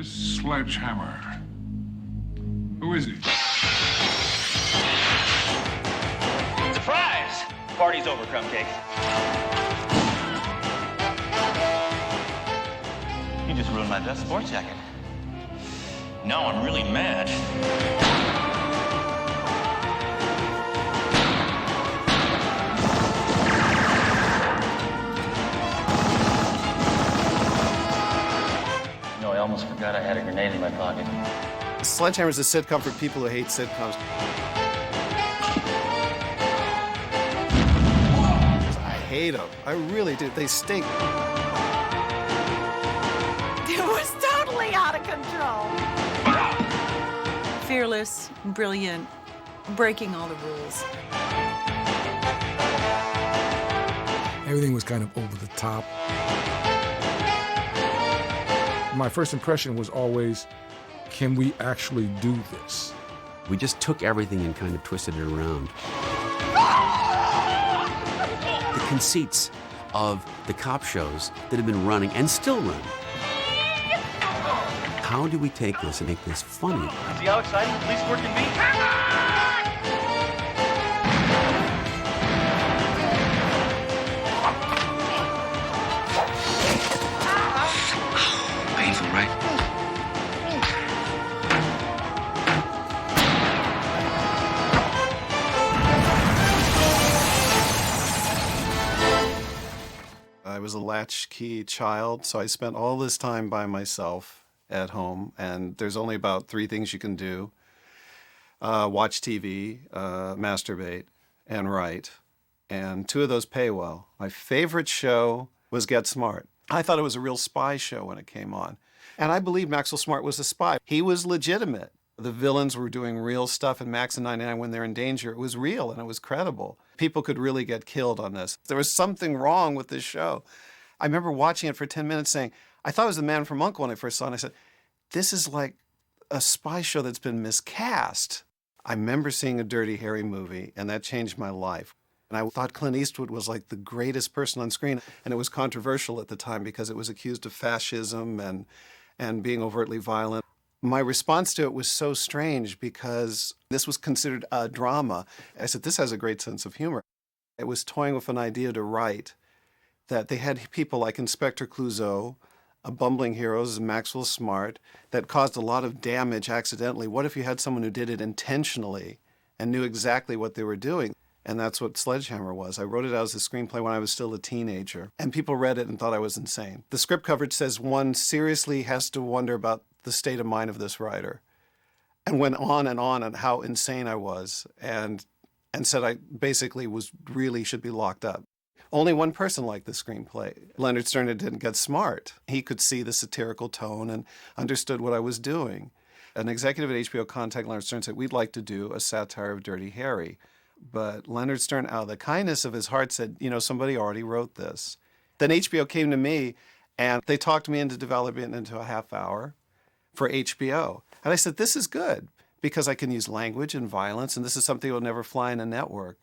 This Sledgehammer. Who is he? Surprise! Party's over, crumb cake. You just ruined my best sports jacket. Now I'm really mad. No, I almost forgot I had a grenade in my pocket. Sledgehammer is a sitcom for people who hate sitcoms. I hate them. I really do. They stink. It was totally out of control. Fearless, brilliant, breaking all the rules. Everything was kind of over the top. My first impression was always, can we actually do this? We just took everything and kind of twisted it around. The conceits of the cop shows that have been running and still run. How do we take this and make this funny? See how exciting police work can be? Painful, right? I was a latchkey child, so I spent all this time by myself at home, and there's only about 3 things you can do. Watch TV, masturbate, and write. And 2 of those pay well. My favorite show was Get Smart. I thought it was a real spy show when it came on. And I believed Maxwell Smart was a spy. He was legitimate. The villains were doing real stuff, and Max and 99, when they're in danger, it was real and it was credible. People could really get killed on this. There was something wrong with this show. I remember watching it for 10 minutes saying, I thought it was The Man from U.N.C.L.E. when I first saw it, and I said, this is like a spy show that's been miscast. I remember seeing a Dirty Harry movie, and that changed my life. And I thought Clint Eastwood was like the greatest person on screen, and it was controversial at the time because it was accused of fascism and being overtly violent. My response to it was so strange because this was considered a drama. I said, this has a great sense of humor. It was toying with an idea to write that they had people like Inspector Clouseau, bumbling heroes, Maxwell Smart, that caused a lot of damage accidentally. What if you had someone who did it intentionally and knew exactly what they were doing? And that's what Sledgehammer was. I wrote it out as a screenplay when I was still a teenager, and people read it and thought I was insane. The script coverage says one seriously has to wonder about the state of mind of this writer, and went on how insane I was, and said I basically really should be locked up. Only one person liked the screenplay. Leonard Stern didn't Get Smart. He could see the satirical tone and understood what I was doing. An executive at HBO contacted Leonard Stern and said, we'd like to do a satire of Dirty Harry. But Leonard Stern, out of the kindness of his heart, said, somebody already wrote this. Then HBO came to me, and they talked me into developing it into a half hour for HBO. And I said, this is good, because I can use language and violence, and this is something that will never fly in a network.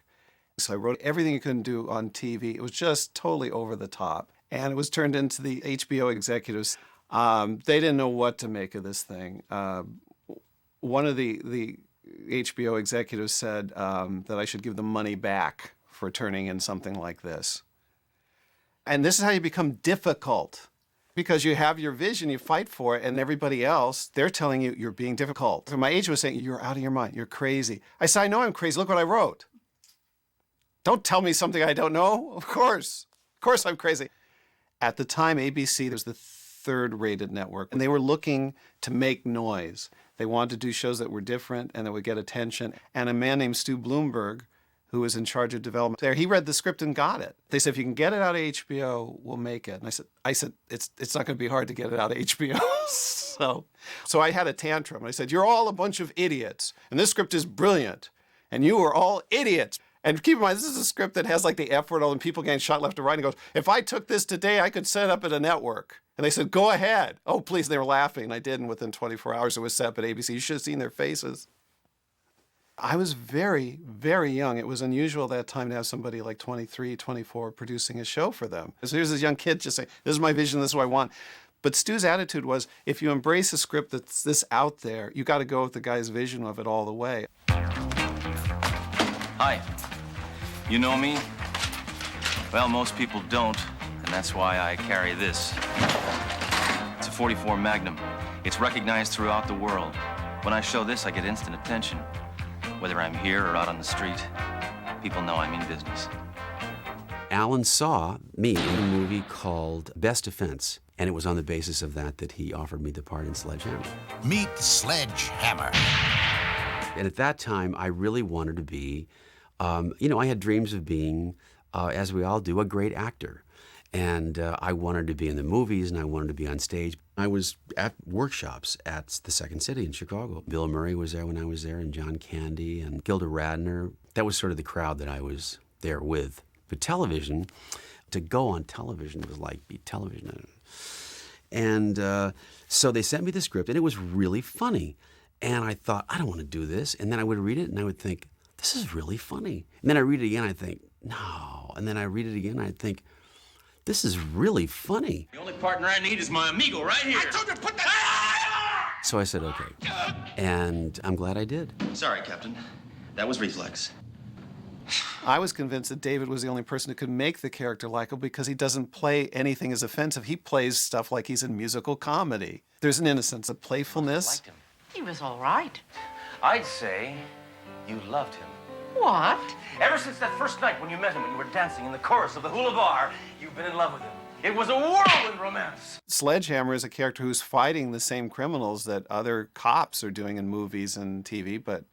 So I wrote everything you couldn't do on TV. It was just totally over the top. And it was turned into the HBO executives. They didn't know what to make of this thing. One of the HBO executives said that I should give them money back for turning in something like this. And this is how you become difficult, because you have your vision, you fight for it, and everybody else, they're telling you you're being difficult. So my agent was saying, you're out of your mind, you're crazy. I said, I know I'm crazy, look what I wrote. Don't tell me something I don't know. Of course I'm crazy. At the time, ABC was the 3rd rated network, and they were looking to make noise. They wanted to do shows that were different and that would get attention. And a man named Stu Bloomberg, who was in charge of development there, he read the script and got it. They said, if you can get it out of HBO, we'll make it. And I said, it's not going to be hard to get it out of HBO. So I had a tantrum. I said, you're all a bunch of idiots, and this script is brilliant, and you are all idiots. And keep in mind, this is a script that has like the F word, all and people getting shot left and right. And he goes, if I took this today, I could set it up at a network. And they said, go ahead. Oh, please. And they were laughing. And I did. And within 24 hours, it was set up at ABC. You should have seen their faces. I was very, very young. It was unusual at that time to have somebody like 23, 24 producing a show for them. So here's this young kid just saying, this is my vision, this is what I want. But Stu's attitude was, if you embrace a script that's this out there, you got to go with the guy's vision of it all the way. Hi. You know me? Well, most people don't, and that's why I carry this. It's a .44 Magnum. It's recognized throughout the world. When I show this, I get instant attention. Whether I'm here or out on the street, people know I mean business. Alan saw me in a movie called Best Defense, and it was on the basis of that he offered me the part in Sledgehammer. Meet Sledgehammer. And at that time, I really wanted to be, I had dreams of being, as we all do, a great actor. And I wanted to be in the movies, and I wanted to be on stage. I was at workshops at the Second City in Chicago. Bill Murray was there when I was there, and John Candy, and Gilda Radner. That was sort of the crowd that I was there with. But television, to go on television was like be television. And so they sent me the script, and it was really funny. And I thought, I don't want to do this. And then I would read it, and I would think, this is really funny. And then I read it again, I'd think, no. And then I read it again, I'd think, this is really funny. The only partner I need is my amigo right here. I told you to put that... So I said, okay. And I'm glad I did. Sorry, Captain. That was reflex. I was convinced that David was the only person who could make the character likable because he doesn't play anything as offensive. He plays stuff like he's in musical comedy. There's an innocence, a playfulness. Liked him. He was all right. I'd say you loved him. What? Ever since that first night when you met him and you were dancing in the chorus of the hula bar, you've been in love with him. It was a whirlwind romance. Sledgehammer is a character who's fighting the same criminals that other cops are doing in movies and TV, but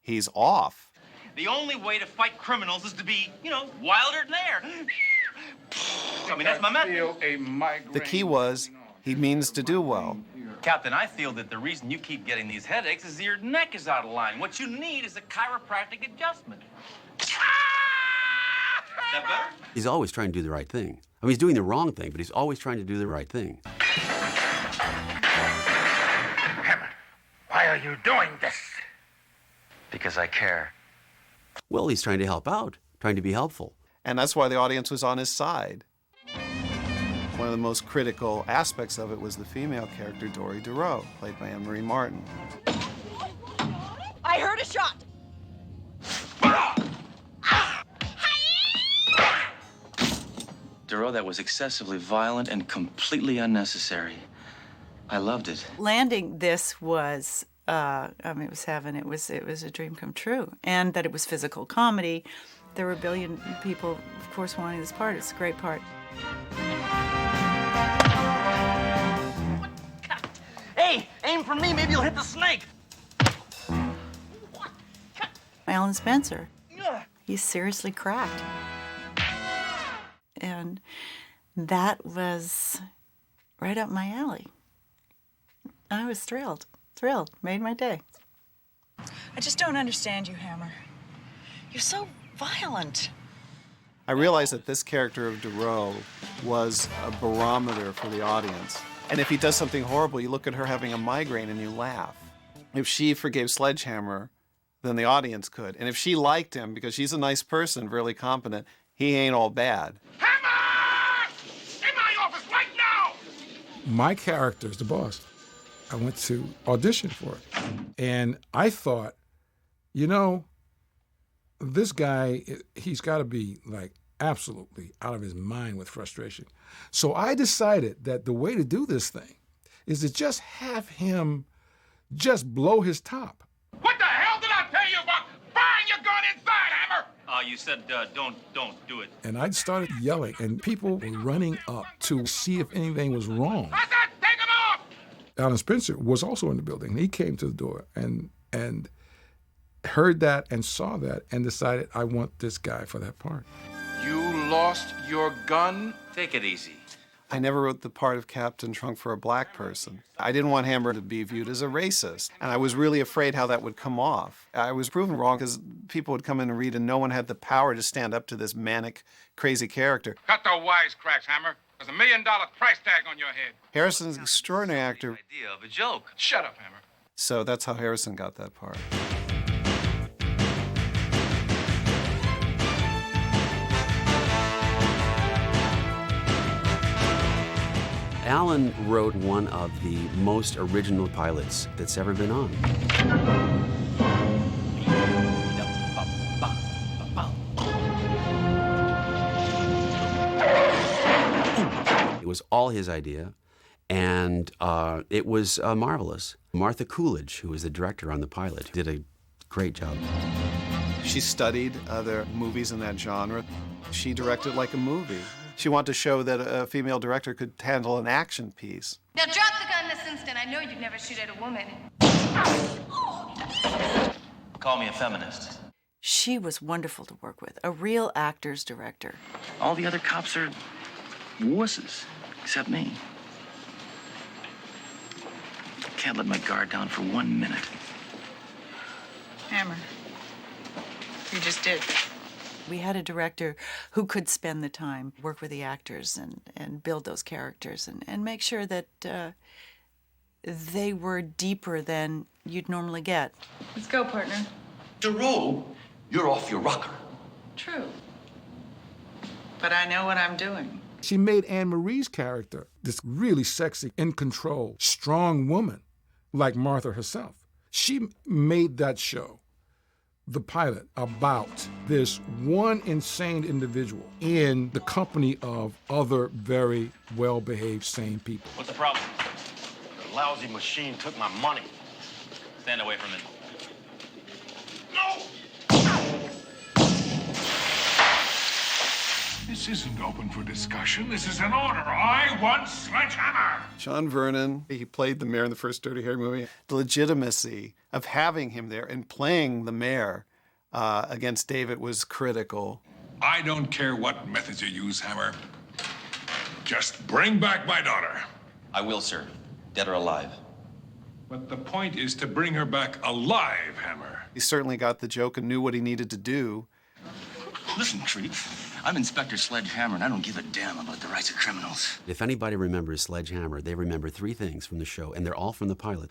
he's off. The only way to fight criminals is to be, wilder than air. I mean, that's my method. The key was he means to do well. Captain, I feel that the reason you keep getting these headaches is your neck is out of line. What you need is a chiropractic adjustment. Is that better? He's always trying to do the right thing. I mean, he's doing the wrong thing, but he's always trying to do the right thing. Hammer, why are you doing this? Because I care. Well, he's trying to help out, trying to be helpful. And that's why the audience was on his side. One of the most critical aspects of it was the female character, Dory Deroe, played by Anne-Marie Martin. I heard a shot. Deroe, that was excessively violent and completely unnecessary. I loved it. Landing this was, it was heaven. It was a dream come true. And that it was physical comedy. There were a billion people, of course, wanting this part. It's a great part. Hey, aim for me, maybe you'll hit the snake. Alan Spencer. He's seriously cracked. And that was right up my alley. I was thrilled. Made my day. I just don't understand you, Hammer. You're so violent. I realized that this character of Deroe was a barometer for the audience. And if he does something horrible, you look at her having a migraine and you laugh. If she forgave Sledgehammer, then the audience could. And if she liked him, because she's a nice person, really competent, he ain't all bad. Hammer! In my office right now! My character is the boss. I went to audition for it. And I thought, this guy, he's got to be like absolutely out of his mind with frustration. So I decided that the way to do this thing is to just have him just blow his top. What the hell did I tell you about firing your gun inside, Hammer? You said don't do it. And I started yelling, and people were running up to see if anything was wrong. I said take him off! Alan Spencer was also in the building. He came to the door and heard that and saw that and decided, I want this guy for that part. You lost your gun? Take it easy. I never wrote the part of Captain Trunk for a black person. I didn't want Hammer to be viewed as a racist, and I was really afraid how that would come off. I was proven wrong because people would come in and read, and no one had the power to stand up to this manic, crazy character. Cut the wisecracks, Hammer. There's $1 million price tag on your head. Harrison's an extraordinary actor, Idea of a joke. Shut up, Hammer. so that's how Harrison got that part. Alan wrote one of the most original pilots that's ever been on. It was all his idea, and it was marvelous. Martha Coolidge, who was the director on the pilot, did a great job. She studied other movies in that genre. She directed like a movie. She wanted to show that a female director could handle an action piece. Now drop the gun this instant. I know you'd never shoot at a woman. Call me a feminist. She was wonderful to work with, a real actor's director. All the other cops are wusses, except me. Can't let my guard down for 1 minute. Hammer, you just did. We had a director who could spend the time, work with the actors and build those characters and make sure that they were deeper than you'd normally get. Let's go, partner. Jerome, you're off your rocker. True. But I know what I'm doing. She made Anne Marie's character this really sexy, in control, strong woman like Martha herself. She made that show, the pilot, about this one insane individual in the company of other very well-behaved, sane people. What's the problem? The lousy machine took my money. Stand away from it. No! This isn't open for discussion. This is an order. I want Sledgehammer. John Vernon, he played the mayor in the first Dirty Harry movie. The legitimacy of having him there and playing the mayor against David was critical. I don't care what methods you use, Hammer. Just bring back my daughter. I will, sir. Dead or alive. But the point is to bring her back alive, Hammer. He certainly got the joke and knew what he needed to do. Listen, Creep. I'm Inspector Sledgehammer, and I don't give a damn about the rights of criminals. If anybody remembers Sledgehammer, they remember 3 things from the show, and they're all from the pilot.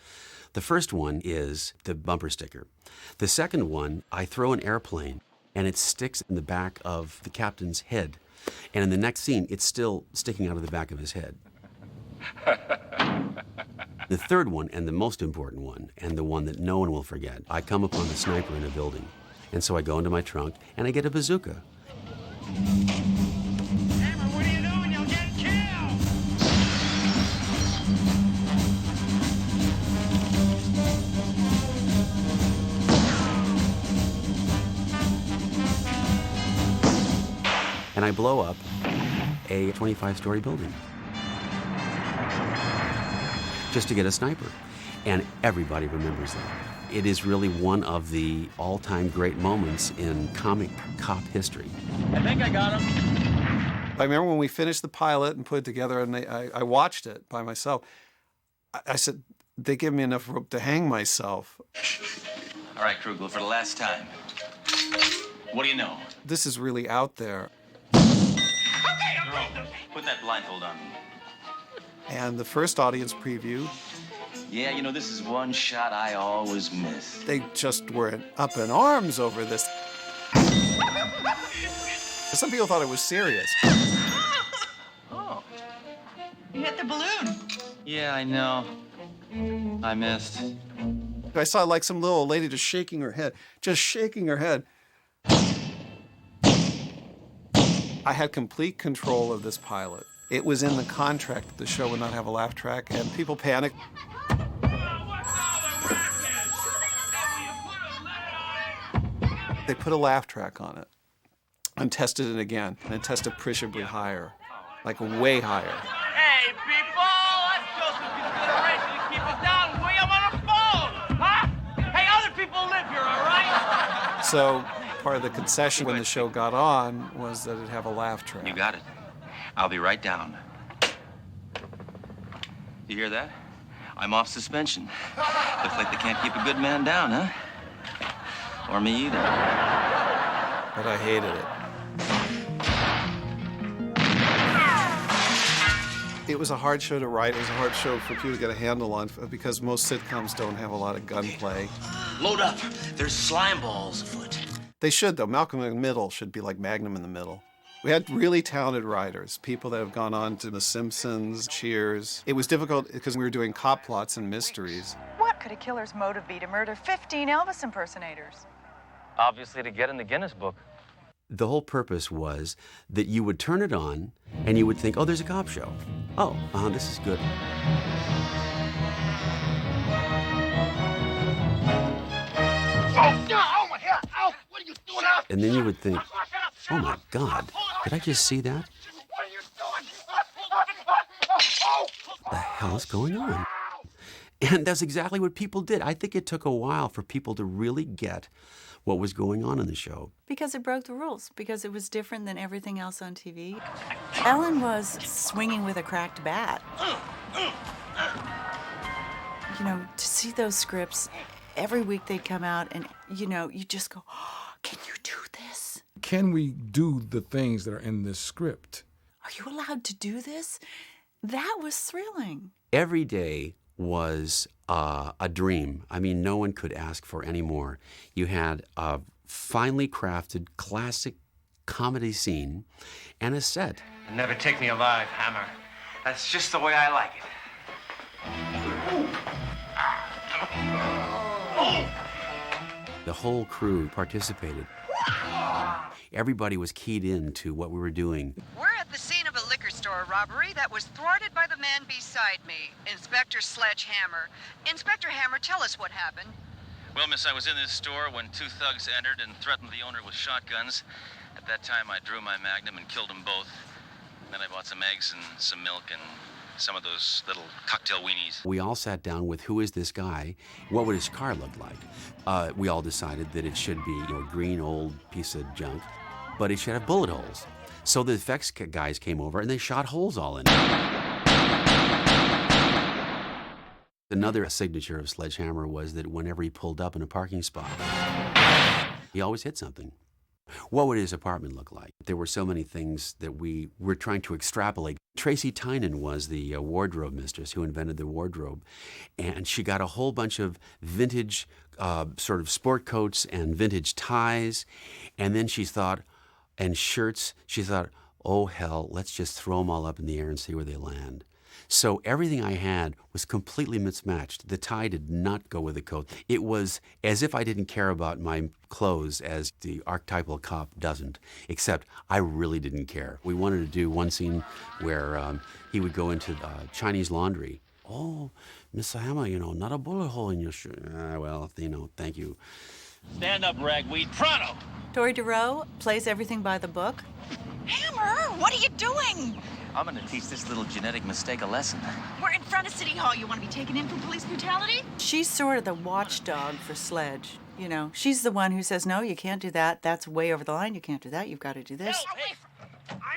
The first one is the bumper sticker. The second one, I throw an airplane, and it sticks in the back of the captain's head. And in the next scene, it's still sticking out of the back of his head. The third one, and the most important one, and the one that no one will forget, I come upon a sniper in a building. And so I go into my trunk, and I get a bazooka. Hammer, what are you doing? You'll get killed! And I blow up a 25-story building just to get a sniper. And everybody remembers that. It is really one of the all-time great moments in comic cop history. I think I got him. I remember when we finished the pilot and put it together, and I watched it by myself. I said, they give me enough rope to hang myself. All right, Krugel, for the last time. What do you know? This is really out there. Jerome, put that blindfold on me. And the first audience preview, Yeah, you know, this is one shot I always miss. they just were up in arms over this. Some people thought it was serious. Oh. You hit the balloon. Yeah, I know. I missed. I saw like some little lady just shaking her head. I had complete control of this pilot. It was in the contract that the show would not have a laugh track, and people panicked. They put a laugh track on it and tested it again, and it tested appreciably higher, like way higher. Hey, people! Let's show some consideration and keep it down. We am on a phone, huh? Hey, other people live here, all right? So part of the concession when the show got on was that it'd have a laugh track. You got it. I'll be right down. You hear that? I'm off suspension. Looks like they can't keep a good man down, huh? Or me either. But I hated it. It was a hard show to write. It was a hard show for people to get a handle on because most sitcoms don't have a lot of gunplay. Load up. There's slime balls afoot. They should, though. Malcolm in the Middle should be like Magnum in the Middle. We had really talented writers, people that have gone on to The Simpsons, Cheers. It was difficult because we were doing cop plots and mysteries. What could a killer's motive be to murder 15 Elvis impersonators? Obviously, to get in the Guinness Book. The whole purpose was that you would turn it on and you would think, oh, there's a cop show. Oh, this is good. Oh my God! Ow! What are you doing? And then you would think, oh my God, did I just see that? What are you doing? What the hell is going on? And that's exactly what people did. I think it took a while for people to really get what was going on in the show. Because it broke the rules, because it was different than everything else on TV. Ellen was swinging with a cracked bat. You know, to see those scripts, every week they'd come out and, you know, you just go, oh, can you do this? Can we do the things that are in this script? Are you allowed to do this? That was thrilling. Every day was a dream. I mean, no one could ask for any more. You had a finely crafted classic comedy scene and a set. Never take me alive, Hammer. That's just the way I like it. The whole crew participated. Everybody was keyed in to what we were doing. We're at the scene of a liquor store robbery that was thwarted by the man beside me, Inspector Sledge Hammer. Inspector Hammer, tell us what happened. Well, miss, I was in this store when two thugs entered and threatened the owner with shotguns. At that time, I drew my magnum and killed them both. Then I bought some eggs and some milk and some of those little cocktail weenies. We all sat down with, who is this guy? What would his car look like? We all decided that it should be, you know, a green old piece of junk, but it should have bullet holes. So the effects guys came over and they shot holes all in it. Another signature of Sledgehammer was that whenever he pulled up in a parking spot, he always hit something. What would his apartment look like? There were so many things that we were trying to extrapolate. Tracy Tynan was the wardrobe mistress who invented the wardrobe, and she got a whole bunch of vintage sort of sport coats and vintage ties, and then she thought, and shirts, she thought, oh hell, let's just throw them all up in the air and see where they land. So everything I had was completely mismatched. The tie did not go with the coat. It was as if I didn't care about my clothes as the archetypal cop doesn't, except I really didn't care. We wanted to do one scene where he would go into Chinese laundry. Oh, Miss Hammer, you know, not a bullet hole in your shirt. Well, you know, thank you. Stand up, ragweed. Pronto! Tori DeRoe plays everything by the book. Hammer, what are you doing? I'm gonna teach this little genetic mistake a lesson. We're in front of City Hall. You want to be taken in for police brutality? She's sort of the watchdog for Sledge. You know, she's the one who says, no, you can't do that. That's way over the line. You can't do that. You've got to do this.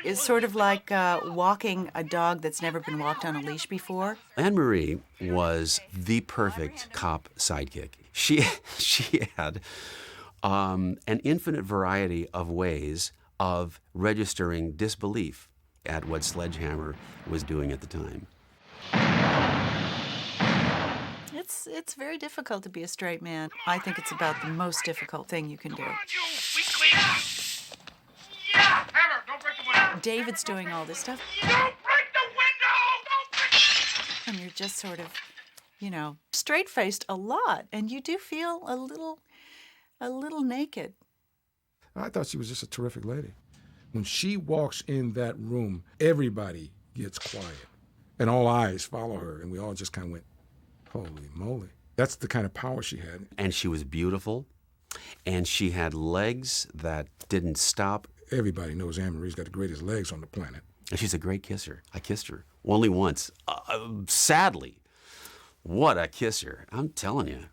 It's sort of like walking a dog that's never been walked on a leash before. Anne-Marie was the perfect cop sidekick. She had an infinite variety of ways of registering disbelief at what Sledgehammer was doing at the time. It's very difficult to be a straight man. I think it's about the most difficult thing you can do. Yeah, Hammer, don't break the window. David's doing all this stuff, Don't break the window! Don't break... and you're just sort of, you know, straight-faced a lot, and you do feel a little naked. I thought she was just a terrific lady. When she walks in that room, everybody gets quiet, and all eyes follow her, and we all just kind of went, holy moly. That's the kind of power she had. And she was beautiful, and she had legs that didn't stop. Everybody knows Anne-Marie's got the greatest legs on the planet. And she's a great kisser. I kissed her only once. Sadly, what a kisser. I'm telling you.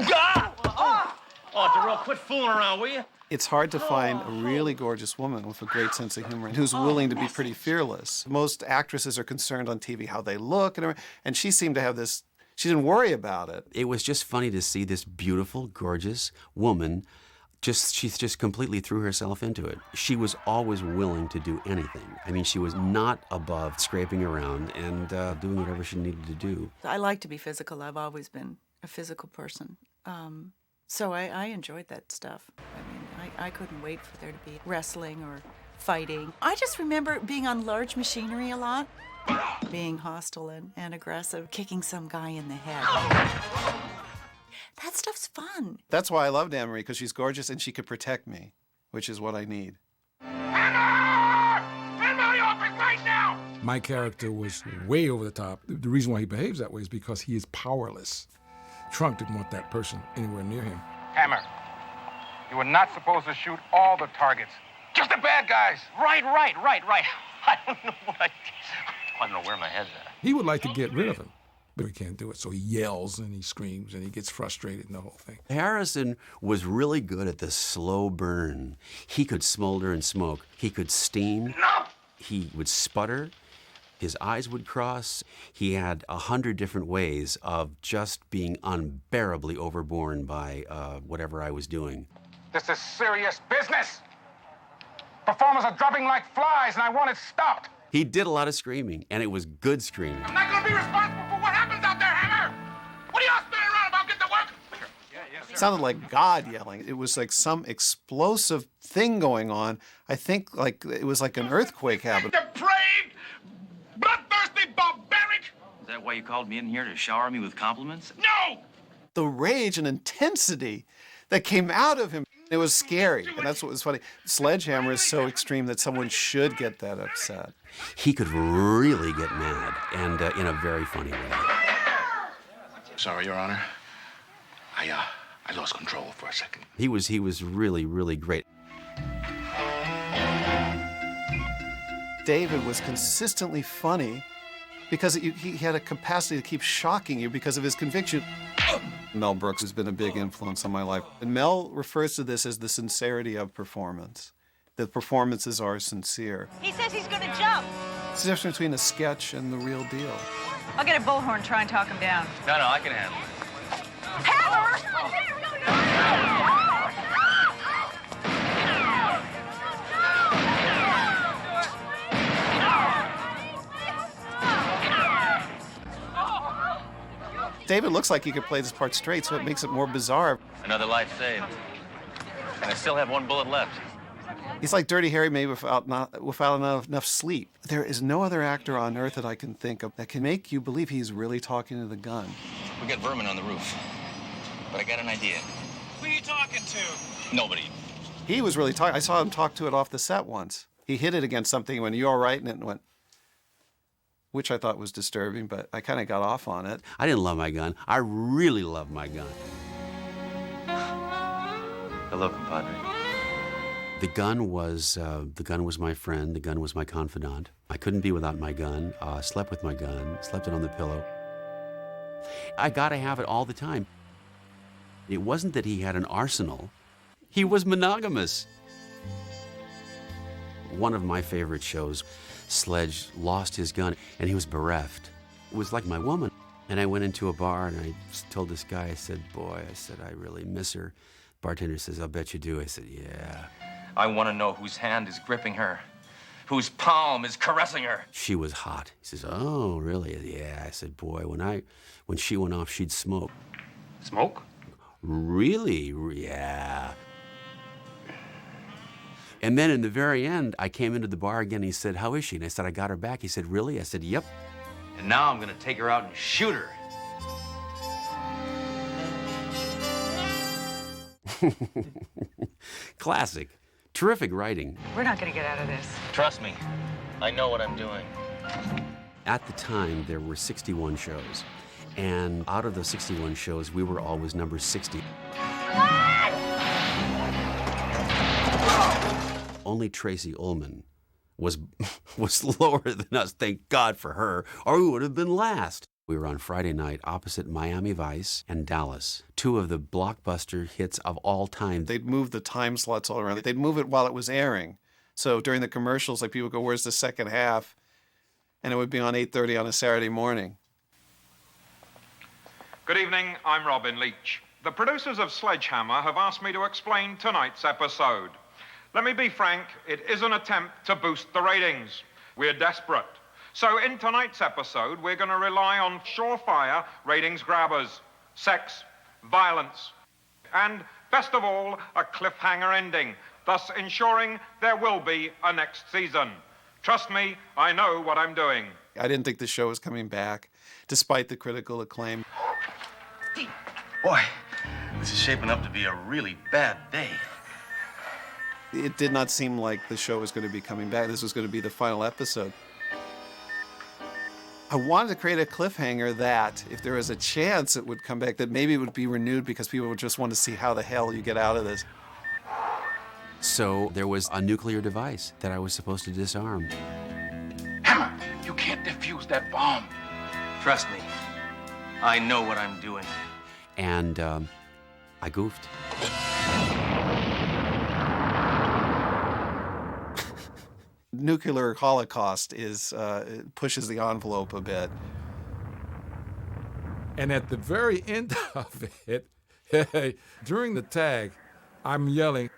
Oh, DeRoe, quit fooling around, will you? It's hard to find a really gorgeous woman with a great sense of humor and who's willing to be pretty fearless. Most actresses are concerned on TV how they look, and she seemed to have this, she didn't worry about it. It was just funny to see this beautiful, gorgeous woman, she just completely threw herself into it. She was always willing to do anything. I mean, she was not above scraping around and doing whatever she needed to do. I like to be physical. I've always been a physical person. So I enjoyed that stuff. I mean, I couldn't wait for there to be wrestling or fighting. I just remember being on large machinery a lot, being hostile and aggressive, kicking some guy in the head. That stuff's fun. That's why I loved Anne-Marie, because she's gorgeous and she could protect me, which is what I need. My character was way over the top. The reason why he behaves that way is because he is powerless. Trunk didn't want that person anywhere near him. Hammer, you were not supposed to shoot all the targets, just the bad guys. Right. I don't know what I don't know where my head's at. He would like to get rid of him, but he can't do it. So he yells and he screams and he gets frustrated and the whole thing. Harrison was really good at the slow burn. He could smolder and smoke. He could steam. No! He would sputter. His eyes would cross. He had 100 different ways of just being unbearably overborne by whatever I was doing. This is serious business. Performers are dropping like flies, and I want it stopped. He did a lot of screaming, and it was good screaming. I'm not going to be responsible for what happens out there, Hammer. What are y'all spinning around about? Get to work. It sounded like God yelling. It was like some explosive thing going on. I think like it was like an earthquake happened. Depraved, bloodthirsty, barbaric. Is that why you called me in here to shower me with compliments? No! The rage and intensity that came out of him, it was scary. And that's what was funny. Sledgehammer is so extreme that someone should get that upset. He could really get mad, and in a very funny way. Sorry, Your Honor. I lost control for a second. He was really, really great. David was consistently funny because he had a capacity to keep shocking you because of his conviction. Mel Brooks has been a big influence on my life. And Mel refers to this as the sincerity of performance. The performances are sincere. He says he's gonna jump. It's the difference between a sketch and the real deal. I'll get a bullhorn and try and talk him down. No, I can handle it. Hammer! David looks like he could play this part straight, so it makes it more bizarre. Another life saved. And I still have one bullet left. He's like Dirty Harry made without enough sleep. There is no other actor on earth that I can think of that can make you believe he's really talking to the gun. We got vermin on the roof. But I got an idea. Who are you talking to? Nobody. He was really talking. I saw him talk to it off the set once. He hit it against something and went, "You all right?" And it went, which I thought was disturbing, but I kind of got off on it. I didn't love my gun. I really loved my gun. Hello, compadre. The gun was my friend. The gun was my confidant. I couldn't be without my gun. Slept with my gun. Slept it on the pillow. I got to have it all the time. It wasn't that he had an arsenal. He was monogamous. One of my favorite shows, Sledge lost his gun and he was bereft. It was like my woman. And I went into a bar and I told this guy, I said, "Boy," I said, "I really miss her." Bartender says, "I'll bet you do." I said, "Yeah." I want to know whose hand is gripping her, whose palm is caressing her. She was hot. He says, "Oh, really?" "Yeah." I said, "Boy, when she went off, she'd smoke." Smoke? "Really?" "Yeah." And then in the very end, I came into the bar again. He said, "How is she?" And I said, "I got her back." He said, "Really?" I said, "Yep." And now I'm going to take her out and shoot her. Classic. Terrific writing. We're not gonna get out of this. Trust me, I know what I'm doing. At the time, there were 61 shows. And out of those 61 shows, we were always number 60. Only Tracy Ullman was lower than us, thank God for her, or we would have been last. We were on Friday night opposite Miami Vice and Dallas, two of the blockbuster hits of all time. They'd move the time slots all around. They'd move it while it was airing. So during the commercials, like people would go, "Where's the second half?" And it would be on 8:30 on a Saturday morning. Good evening, I'm Robin Leach. The producers of Sledgehammer have asked me to explain tonight's episode. Let me be frank, it is an attempt to boost the ratings. We're desperate. So in tonight's episode, we're going to rely on surefire ratings grabbers, sex, violence, and best of all, a cliffhanger ending. thus ensuring there will be a next season. Trust me, I know what I'm doing. I didn't think the show was coming back, despite the critical acclaim. Boy, this is shaping up to be a really bad day. It did not seem like the show was going to be coming back. This was going to be the final episode. I wanted to create a cliffhanger that, if there was a chance it would come back, that maybe it would be renewed because people would just want to see how the hell you get out of this. So there was a nuclear device that I was supposed to disarm. Hammer, you can't defuse that bomb. Trust me, I know what I'm doing. And I goofed. Nuclear holocaust is it pushes the envelope a bit. And at the very end of it, during the tag, I'm yelling,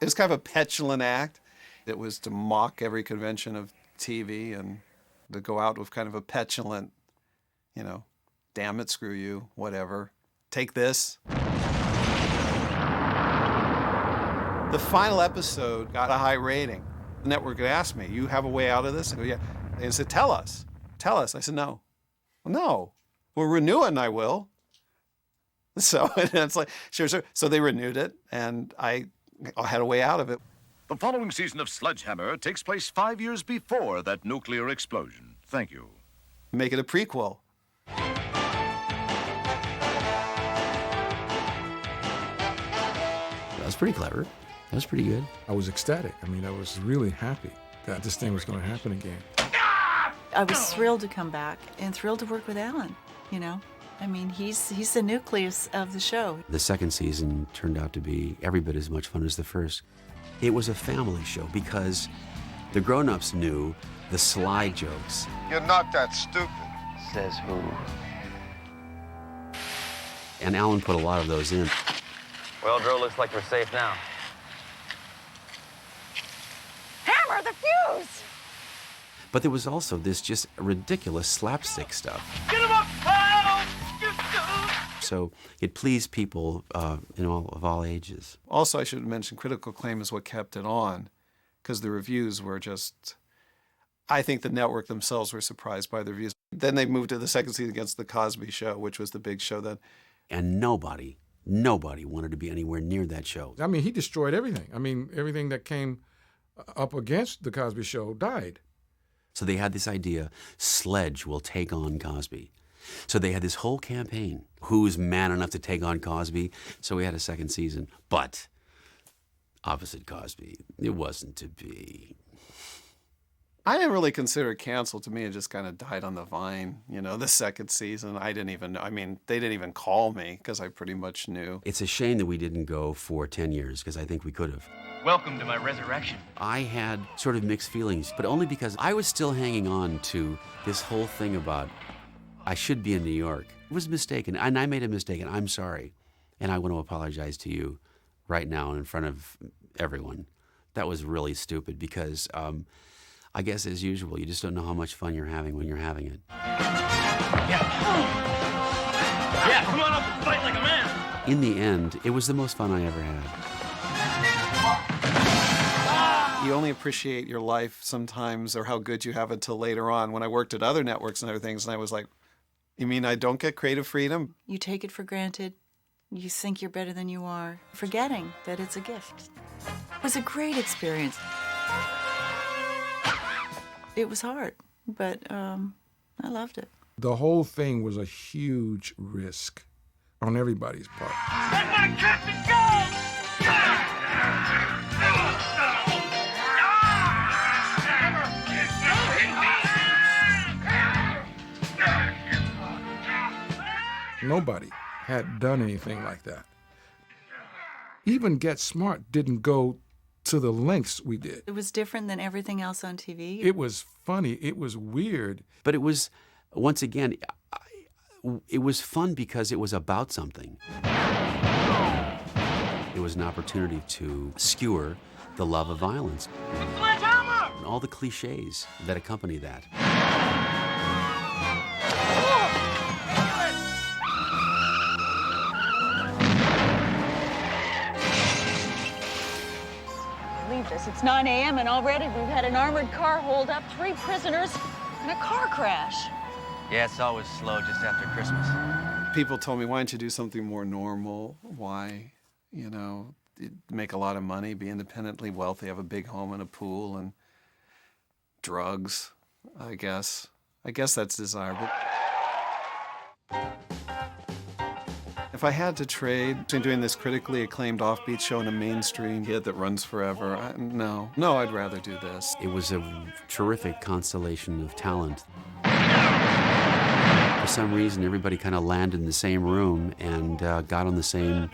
It was kind of a petulant act. It was to mock every convention of TV and to go out with kind of a petulant, you know, damn it, screw you, whatever. Take this. The final episode got a high rating. The network had asked me, you have a way out of this? I go, yeah. They said, tell us. I said, no. Well, no. We'll renew it and I will. So and it's like, sure. So they renewed it and I had a way out of it. The following season of Sledgehammer takes place 5 years before that nuclear explosion. Thank you. Make it a prequel. That was pretty clever. That was pretty good. I was ecstatic. I mean, I was really happy that this thing was going to happen again. I was thrilled to come back and thrilled to work with Alan, you know. I mean, he's the nucleus of the show. The second season turned out to be every bit as much fun as the first. It was a family show because the grown-ups knew the sly jokes. You're not that stupid. Says who? And Alan put a lot of those in. Well, Drew, looks like we're safe now. Hammer the fuse! But there was also this just ridiculous slapstick stuff. Get him up, pal! So it pleased people of all ages. Also, I should mention critical acclaim is what kept it on, because the reviews were just, I think the network themselves were surprised by the reviews. Then they moved to the second season against The Cosby Show, which was the big show then. And nobody wanted to be anywhere near that show. I mean, he destroyed everything. I mean, everything that came up against The Cosby Show died. So they had this idea, Sledge will take on Cosby. So they had this whole campaign. Who's man enough to take on Cosby? So we had a second season. But opposite Cosby, it wasn't to be. I didn't really consider it canceled. To me, it just kind of died on the vine. You know, the second season, I didn't even know. I mean, they didn't even call me because I pretty much knew. It's a shame that we didn't go for 10 years because I think we could have. Welcome to my resurrection. I had sort of mixed feelings, but only because I was still hanging on to this whole thing about I should be in New York. It was mistaken, and I made a mistake, and I'm sorry. And I want to apologize to you right now in front of everyone. That was really stupid because I guess, as usual, you just don't know how much fun you're having when you're having it. Yeah, come on up and fight like a man! In the end, it was the most fun I ever had. You only appreciate your life sometimes or how good you have until later on. When I worked at other networks and other things, and I was like, you mean I don't get creative freedom? You take it for granted. You think you're better than you are, forgetting that it's a gift. It was a great experience. It was hard, but I loved it. The whole thing was a huge risk on everybody's part. Let my captain go! Nobody had done anything like that. Even Get Smart didn't go to the lengths we did. It was different than everything else on TV. It was funny. It was weird. But it was, once again, it was fun because it was about something. It was an opportunity to skewer the love of violence and all the cliches that accompany that. this. It's 9 a.m. and already we've had an armored car hold up, 3 prisoners, and a car crash. Yeah, it's always slow just after Christmas. People told me, why don't you do something more normal? Why, you know, make a lot of money, be independently wealthy, have a big home and a pool, and drugs, I guess. I guess that's desirable. If I had to trade between doing this critically acclaimed offbeat show and a mainstream hit that runs forever, no, I'd rather do this. It was a terrific constellation of talent. For some reason, everybody kind of landed in the same room and got on the same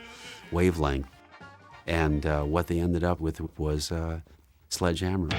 wavelength. And what they ended up with was Sledge Hammer.